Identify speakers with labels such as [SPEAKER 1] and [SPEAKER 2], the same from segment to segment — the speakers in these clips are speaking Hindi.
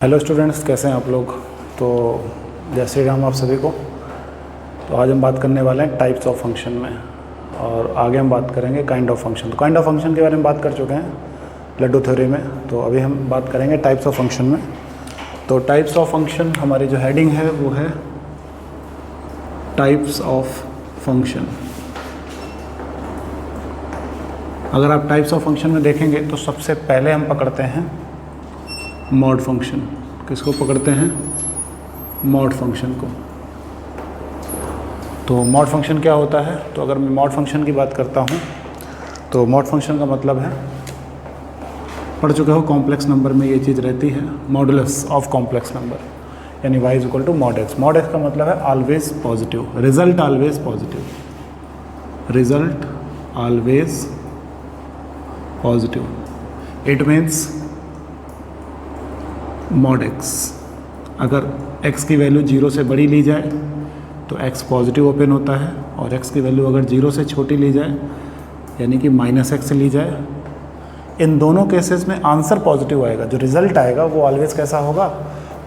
[SPEAKER 1] हेलो स्टूडेंट्स, कैसे हैं आप लोग। तो जय श्री राम आप सभी को। तो आज हम बात करने वाले हैं टाइप्स ऑफ फंक्शन में, और आगे हम बात करेंगे काइंड ऑफ फंक्शन। तो काइंड ऑफ फंक्शन के बारे में बात कर चुके हैं लड्डू थ्योरी में, तो अभी हम बात करेंगे टाइप्स ऑफ फंक्शन में। तो टाइप्स ऑफ फंक्शन हमारी जो हेडिंग है वो है टाइप्स ऑफ फंक्शन। अगर आप टाइप्स ऑफ फंक्शन में देखेंगे तो सबसे पहले हम पकड़ते हैं मॉड फंक्शन। किसको पकड़ते हैं? मॉड फंक्शन को। तो मॉड फंक्शन क्या होता है? तो अगर मैं मॉड फंक्शन की बात करता हूँ तो मॉड फंक्शन का मतलब है, पढ़ चुके हो कॉम्प्लेक्स नंबर में ये चीज़ रहती है, मॉडुलस ऑफ कॉम्प्लेक्स नंबर, यानी y equal to mod x। Mod x का मतलब है always positive, result always positive, result always positive. It means mod x, अगर x की वैल्यू 0 से बड़ी ली जाए तो x पॉजिटिव ओपन होता है, और x की वैल्यू अगर 0 से छोटी ली जाए यानी कि -x ली जाए, इन दोनों केसेस में आंसर पॉजिटिव आएगा। जो रिज़ल्ट आएगा वो ऑलवेज कैसा होगा?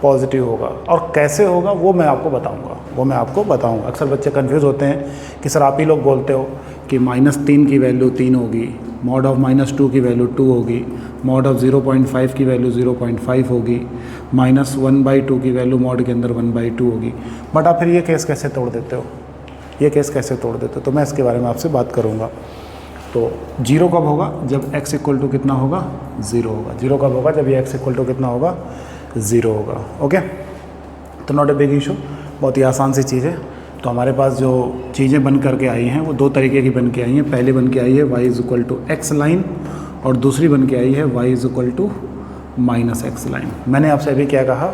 [SPEAKER 1] पॉजिटिव होगा। और कैसे होगा वो मैं आपको बताऊंगा। अक्सर बच्चे कंफ्यूज होते हैं कि सर आप ही लोग बोलते हो कि -3 की वैल्यू 3 होगी, मॉड ऑफ -2 की वैल्यू 2 होगी, मॉड ऑफ 0.5 की वैल्यू 0.5 होगी, -1/2 की वैल्यू मॉड के अंदर 1/2 होगी। बट आप फिर ये केस कैसे तोड़ देते हो? तो मैं इसके बारे में आपसे बात करूँगा। तो 0 कब होगा? जब x इक्वल टू कितना होगा? 0 होगा। 0 कब होगा? जब ये x इक्वल टू कितना होगा? 0 होगा। ओके, तो नॉट ए बिग इशू, बहुत ही आसान सी चीज़ है। तो हमारे पास जो चीज़ें बन करके आई हैं वो दो तरीके की बन के आई हैं। पहले बन के आई है y equal to x line, और दूसरी बन के आई है y equal to -x line. मैंने आपसे अभी क्या कहा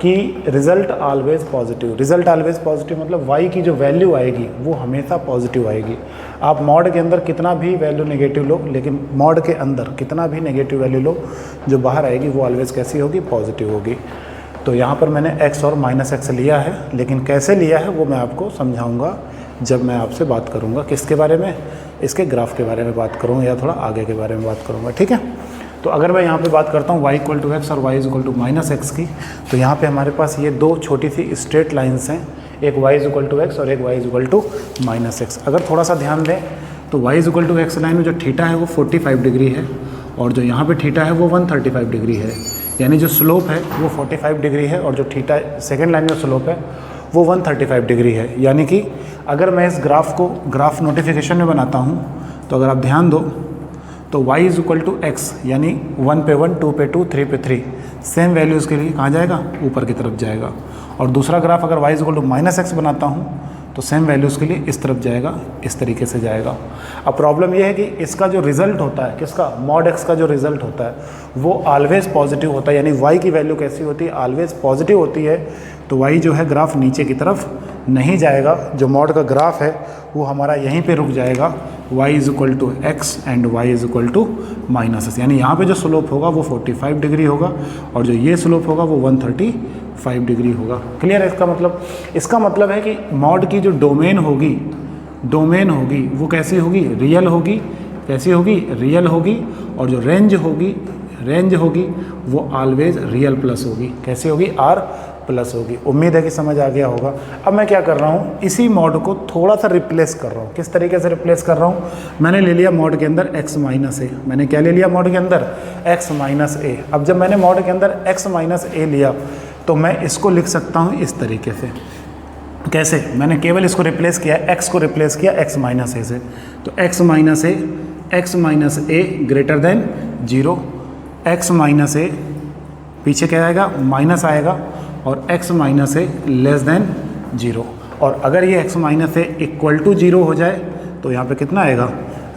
[SPEAKER 1] कि result always positive. Result always positive मतलब y की जो वैल्यू आएगी वो हमेशा पॉजिटिव आएगी। आप मॉड के अंदर कितना भी वैल्यू नेगेटिव लो, लेकिन मॉड के अंदर कितना भी नेगेटिव वैल्यू लो, जो बाहर आएगी वो ऑलवेज कैसी होगी? पॉजिटिव होगी। तो यहाँ पर मैंने x और -x लिया है, लेकिन कैसे लिया है वो मैं आपको समझाऊँगा जब मैं आपसे बात करूँगा। किसके बारे में? इसके ग्राफ के बारे में बात करूँगा, या थोड़ा आगे के बारे में बात करूँगा, ठीक है। तो अगर मैं यहाँ पे बात करता हूँ y इक्वल टू x और y इक्वल टू -x की, तो यहाँ पे हमारे पास ये दो छोटी सी स्ट्रेट लाइंस हैं, एक y इक्वल टू x और एक y इक्वल टू -x। अगर थोड़ा सा ध्यान दें तो y equal to x line में जो थीटा है वो 45 डिग्री है, और जो यहाँ पे थीटा है वो 135 डिग्री है। यानी जो स्लोप है वो 45 डिग्री है, और जो थीटा सेकेंड लाइन में स्लोप है वो 135 डिग्री है। यानी कि अगर मैं इस ग्राफ को ग्राफ नोटिफिकेशन में बनाता हूँ तो अगर आप ध्यान दो तो y is equal to x, यानी 1 पे 1, 2 पे 2, 3 पे 3, सेम वैल्यूज़ के लिए कहाँ जाएगा? ऊपर की तरफ जाएगा। और दूसरा ग्राफ अगर y is equal to -x बनाता हूँ तो सेम वैल्यूज़ के लिए इस तरफ जाएगा, इस तरीके से जाएगा। अब प्रॉब्लम यह है कि इसका जो रिज़ल्ट होता है, किसका? मॉड x का जो रिज़ल्ट होता है वो ऑलवेज पॉजिटिव होता है। यानी y की वैल्यू कैसी होती है? ऑलवेज पॉजिटिव होती है। तो y जो है ग्राफ नीचे की तरफ नहीं जाएगा, जो मॉड का ग्राफ है वो हमारा यहीं पे रुक जाएगा, y is equal to x and y is equal to -x। यानी यहाँ पे जो स्लोप होगा वो 45 डिग्री होगा, और जो ये स्लोप होगा वो 135 डिग्री होगा। क्लियर है इसका मतलब? इसका मतलब है कि मॉड की जो डोमेन होगी वो कैसी होगी? रियल होगी। कैसी होगी? रियल होगी। और जो रेंज होगी वो ऑलवेज रियल प्लस होगी। कैसी होगी? R प्लस होगी। उम्मीद है कि समझ आ गया होगा। अब मैं क्या कर रहा हूँ, इसी मॉड को थोड़ा सा रिप्लेस कर रहा हूँ। किस तरीके से रिप्लेस कर रहा हूँ? मैंने ले लिया मॉड के अंदर x माइनस ए। मैंने क्या ले लिया मॉड के अंदर? x माइनस ए। अब जब मैंने मॉड के अंदर x माइनस ए लिया तो मैं इसको लिख सकता हूँ इस तरीके से। कैसे? मैंने केवल इसको रिप्लेस किया, x को रिप्लेस किया x माइनस ए से। तो x minus a greater than 0, x minus a पीछे क्या आएगा? माइनस आएगा, और x minus a less than 0। और अगर ये x minus a equal to 0 हो जाए तो यहाँ पे कितना आएगा?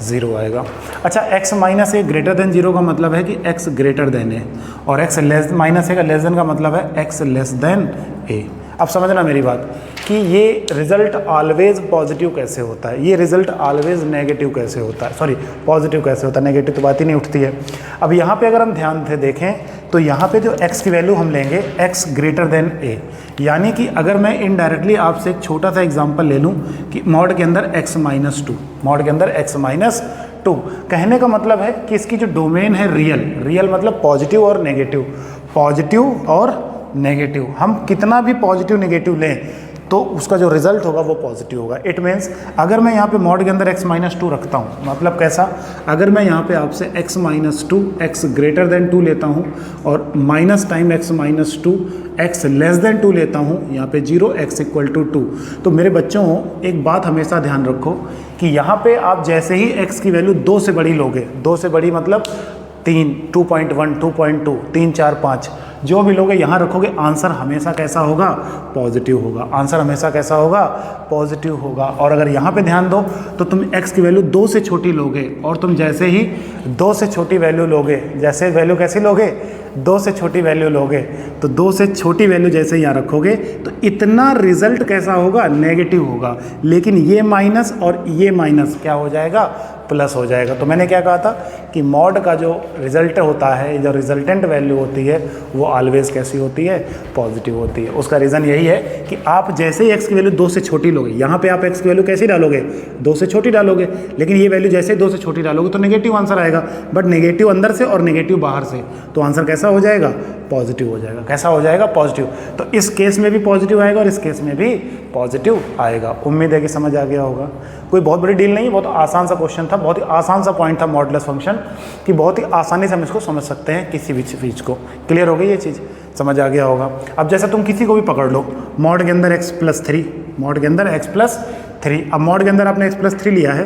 [SPEAKER 1] 0 आएगा। अच्छा, x minus a greater than 0 का मतलब है कि x ग्रेटर देन ए, और x लेस माइनस ए का लेस देन का मतलब है x लेस देन ए। अब समझना मेरी बात कि ये रिज़ल्ट ऑलवेज पॉजिटिव कैसे होता है, ये रिज़ल्ट ऑलवेज नेगेटिव कैसे होता है, सॉरी पॉजिटिव कैसे होता है, नेगेटिव तो बात ही नहीं उठती है। अब यहाँ पे अगर हम ध्यान से देखें तो यहाँ पे जो x की वैल्यू हम लेंगे x ग्रेटर देन a, यानी कि अगर मैं इनडायरेक्टली आपसे एक छोटा सा एग्जांपल ले लूँ कि मॉड के अंदर x माइनस 2, मॉड के अंदर x माइनस 2, कहने का मतलब है कि इसकी जो डोमेन है रियल मतलब पॉजिटिव और नेगेटिव, पॉजिटिव और नेगेटिव। हम कितना भी पॉजिटिव नेगेटिव लें तो उसका जो रिजल्ट होगा वो पॉजिटिव होगा। इट मीन्स अगर मैं यहाँ पे मॉड के अंदर x माइनस 2 रखता हूँ, मतलब कैसा, अगर मैं यहाँ पे आपसे x minus 2 x greater than 2 लेता हूँ और minus time x minus 2 x less than 2 लेता हूँ, यहाँ पे 0 x इक्वल टू 2, तो मेरे बच्चों एक बात हमेशा ध्यान रखो कि यहाँ पे आप जैसे ही x की वैल्यू 2 से बड़ी लोगे, 2 से बड़ी मतलब 3, 2.1, 2.2, 3, 4, 5 जो भी लोगे यहाँ रखोगे, आंसर हमेशा कैसा होगा, पॉजिटिव होगा। आंसर हमेशा कैसा होगा, पॉजिटिव होगा। और अगर यहाँ पे ध्यान दो तो तुम x की वैल्यू 2 से छोटी लोगे और तुम जैसे ही 2 से छोटी वैल्यू लोगे, जैसे वैल्यू कैसी लोगे, 2 से छोटी वैल्यू लोगे, तो 2 से छोटी वैल्यू जैसे यहाँ रखोगे तो इतना रिजल्ट कैसा होगा, नेगेटिव होगा। लेकिन ये माइनस और ये माइनस क्या हो जाएगा, प्लस हो जाएगा। तो मैंने क्या कहा था कि मॉड का जो रिजल्ट होता है, जो रिजल्टेंट वैल्यू होती है, वो ऑलवेज कैसी होती है, पॉजिटिव होती है। उसका रीज़न यही है कि आप जैसे ही x की वैल्यू 2 से छोटी लोगे, यहाँ पे आप x की वैल्यू कैसी डालोगे, 2 से छोटी डालोगे, लेकिन ये वैल्यू जैसे ही 2 से छोटी डालोगे तो नेगेटिव आंसर आएगा। बट नेगेटिव अंदर से और नेगेटिव बाहर से, तो आंसर कैसा हो जाएगा, पॉजिटिव हो जाएगा। कैसा हो जाएगा, पॉजिटिव। तो इस केस में भी पॉजिटिव आएगा और इस केस में भी पॉजिटिव आएगा। उम्मीद है कि समझ आ गया होगा। कोई बहुत बड़ी डील नहीं है, बहुत आसान सा क्वेश्चन था, बहुत ही आसान सा पॉइंट था मॉडुलस फंक्शन कि बहुत ही आसानी से हम इसको समझ सकते हैं किसी भी चीज़ को। क्लियर हो गई ये चीज़, समझ आ गया होगा। अब जैसे तुम किसी को भी पकड़ लो, मॉड के अंदर x+3, मॉड के अंदर x+3, अब मॉड के अंदर आपने x+3 लिया है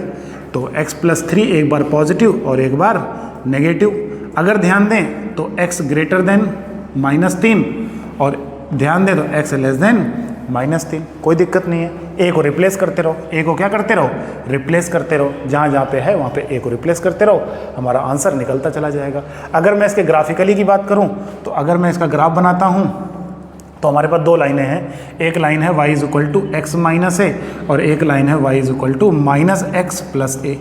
[SPEAKER 1] तो x+3 एक बार पॉजिटिव और एक बार नेगेटिव। अगर ध्यान दें तो x ग्रेटर देन -3 और ध्यान दें तो x लेस देन -3, कोई दिक्कत नहीं है। a को रिप्लेस करते रहो, a को क्या करते रहो, रिप्लेस करते रहो, जहाँ जहाँ पे है वहाँ पे a को रिप्लेस करते रहो, हमारा आंसर निकलता चला जाएगा। अगर मैं इसके ग्राफिकली की बात करूँ तो अगर मैं इसका ग्राफ बनाता हूँ तो हमारे पास 2 लाइनें हैं। एक लाइन है y equal to x minus A और एक लाइन है y equal to -x plus A.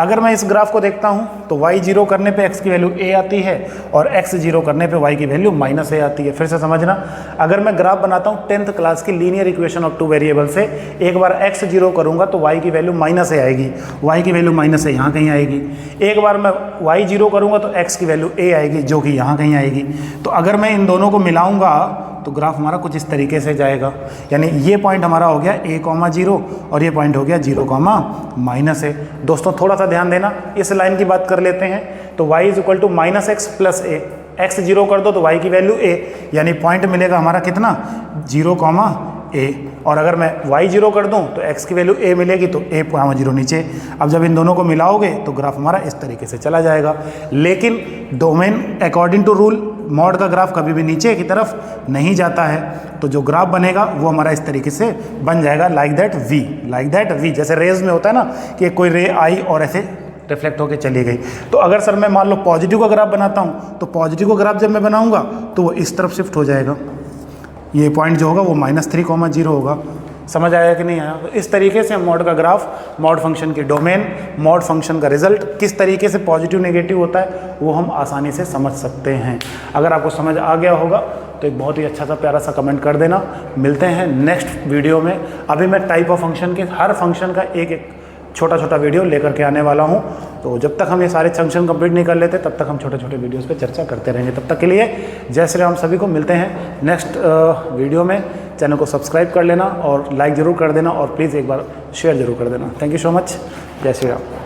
[SPEAKER 1] अगर मैं इस ग्राफ को देखता हूँ तो y 0 करने पे x की वैल्यू a आती है और x 0 करने पे y की वैल्यू -a आती है। फिर से समझना, अगर मैं ग्राफ बनाता हूँ 10th क्लास की लीनियर इक्वेशन ऑफ 2 वेरिएबल से, एक बार x 0 करूँगा तो y की वैल्यू -a आएगी, y की वैल्यू -a यहाँ कहीं आएगी। एक बार मैं y 0 करूँगा तो x की वैल्यू a आएगी जो कि यहाँ कहीं आएगी। तो अगर मैं इन दोनों को मिलाऊंगा तो ग्राफ हमारा कुछ इस तरीके से जाएगा। यानी ये पॉइंट हमारा हो गया a, 0 और ये पॉइंट हो गया 0, -a। दोस्तों थोड़ा सा ध्यान देना, इस लाइन की बात कर लेते हैं तो y equal to -x plus a, x 0 कर दो तो y की वैल्यू a, यानी पॉइंट मिलेगा हमारा कितना, 0, a। और अगर मैं y 0 कर दूं तो x की वैल्यू a मिलेगी तो a, 0 नीचे। अब जब इन दोनों को मिलाओगे तो ग्राफ हमारा इस तरीके से चला जाएगा। लेकिन domain according to rule mod का ग्राफ कभी भी नीचे की तरफ नहीं जाता है, तो जो ग्राफ बनेगा वो हमारा इस तरीके से बन जाएगा, लाइक दैट वी। जैसे रेज में होता है ना कि कोई रे आई और ऐसे रिफ्लेक्ट होकर चली गई। तो अगर सर मैं मान लो पॉजिटिव का ग्राफ बनाता हूँ तो पॉजिटिव का ग्राफ जब मैं बनाऊंगा तो वो इस तरफ शिफ्ट हो जाएगा, ये पॉइंट जो होगा वो -3, 0 होगा। समझ आया कि नहीं आया? तो इस तरीके से हम मॉड का ग्राफ, मॉड फंक्शन की डोमेन, मॉड फंक्शन का रिजल्ट किस तरीके से पॉजिटिव नेगेटिव होता है वो हम आसानी से समझ सकते हैं। अगर आपको समझ आ गया होगा तो एक बहुत ही अच्छा सा प्यारा सा कमेंट कर देना। मिलते हैं नेक्स्ट वीडियो में। अभी मैं टाइप ऑफ फंक्शन के हर फंक्शन का एक छोटा छोटा वीडियो लेकर के आने वाला हूं। तो जब तक हम ये सारे फंक्शन कंप्लीट नहीं कर लेते तब तक हम छोटे छोटे वीडियोस पे चर्चा करते रहेंगे। तब तक के लिए जय श्री राम सभी को। मिलते हैं नेक्स्ट वीडियो में। चैनल को सब्सक्राइब कर लेना और लाइक ज़रूर कर देना और प्लीज़ एक बार शेयर ज़रूर कर देना। Thank you so much. जय श्री राम।